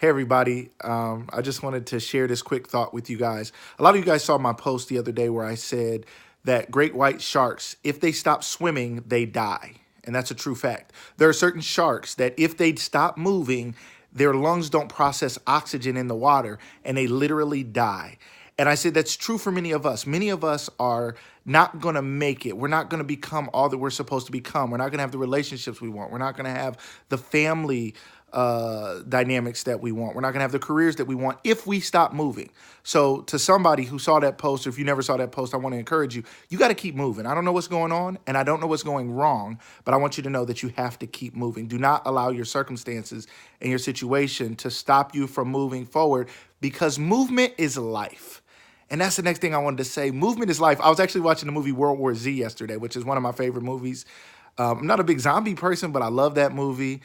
Hey, everybody. I just wanted to share this quick thought with you guys. A lot of you guys saw my post the other day where I said that great white sharks, if they stop swimming, they die. And that's a true fact. There are certain sharks that if they stop moving, their lungs don't process oxygen in the water and they literally die. And I said that's true for many of us. Many of us are not going to make it. We're not going to become all that we're supposed to become. We're not going to have the relationships we want. We're not going to have the family dynamics that we want. We're not going to have the careers that we want if we stop moving. So to somebody who saw that post, or if you never saw that post, I want to encourage you, you got to keep moving. I don't know what's going on and I don't know what's going wrong, but I want you to know that you have to keep moving. Do not allow your circumstances and your situation to stop you from moving forward, because movement is life. And that's the next thing I wanted to say. Movement is life. I was actually watching the movie World War Z yesterday, which is one of my favorite movies. I'm not a big zombie person, but I love that movie.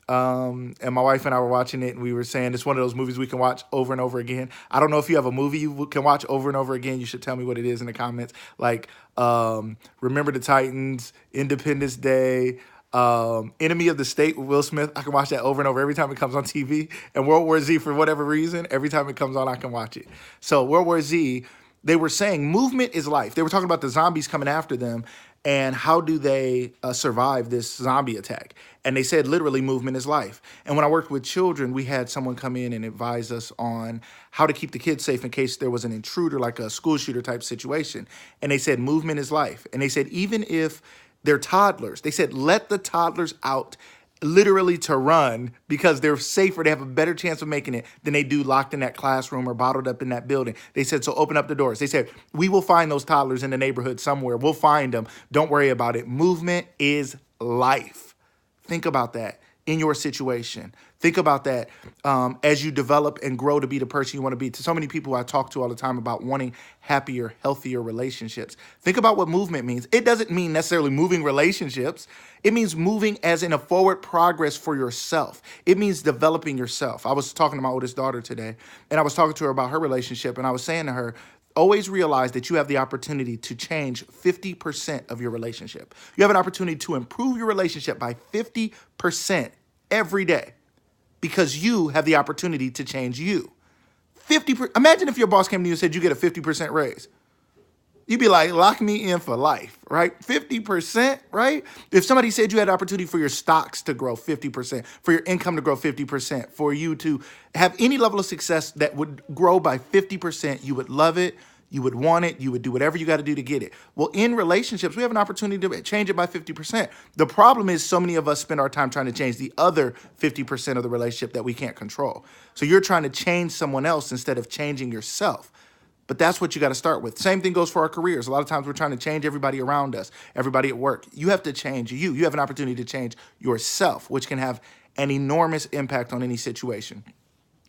And my wife and I were watching it, and we were saying it's one of those movies we can watch over and over again. I don't know if you have a movie you can watch over and over again. You should tell me what it is in the comments. Like Remember the Titans, Independence Day, Enemy of the State with Will Smith. I can watch that over and over every time it comes on TV. And World War Z, for whatever reason, every time it comes on, I can watch it. So World War Z, they were saying movement is life. They were talking about the zombies coming after them and how do they survive this zombie attack. And they said literally movement is life. And when I worked with children, we had someone come in and advise us on how to keep the kids safe in case there was an intruder, like a school shooter type situation. And they said movement is life. And they said even if they're toddlers, they said let the toddlers out literally to run, because they're safer. They have a better chance of making it than they do locked in that classroom or bottled up in that building. They said, so open up the doors. They said, we will find those toddlers in the neighborhood somewhere. We'll find them. Don't worry about it. Movement is life. Think about that in your situation. Think about that as you develop and grow to be the person you want to be. To so many people I talk to all the time about wanting happier, healthier relationships. Think about what movement means. It doesn't mean necessarily moving relationships. It means moving as in a forward progress for yourself. It means developing yourself. I was talking to my oldest daughter today, and I was talking to her about her relationship, and I was saying to her, always realize that you have the opportunity to change 50% of your relationship. You have an opportunity to improve your relationship by 50% every day, because you have the opportunity to change you. 50%. Imagine if your boss came to you and said you get a 50% raise. You'd be like, lock me in for life, right? 50%, right? If somebody said you had an opportunity for your stocks to grow 50%, for your income to grow 50%, for you to have any level of success that would grow by 50%, you would love it. You would want it. You would do whatever you got to do to get it. Well, in relationships, we have an opportunity to change it by 50%. The problem is so many of us spend our time trying to change the other 50% of the relationship that we can't control. So you're trying to change someone else instead of changing yourself. But that's what you got to start with. Same thing goes for our careers. A lot of times we're trying to change everybody around us, everybody at work. You have to change you. You have an opportunity to change yourself, which can have an enormous impact on any situation.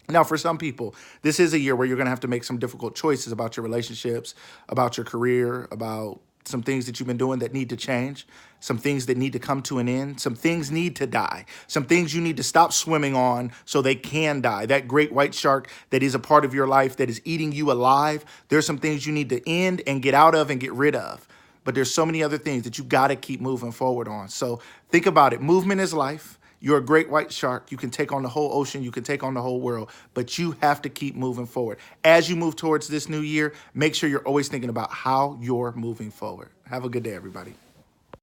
Now, for some people, this is a year where you're going to have to make some difficult choices about your relationships, about your career, about some things that you've been doing that need to change, some things that need to come to an end, some things need to die, some things you need to stop swimming on so they can die. That great white shark that is a part of your life that is eating you alive, there's some things you need to end and get out of and get rid of. But there's so many other things that you got to keep moving forward on. So think about it. Movement is life. You're a great white shark. You can take on the whole ocean. You can take on the whole world, but you have to keep moving forward. As you move towards this new year, make sure you're always thinking about how you're moving forward. Have a good day, everybody.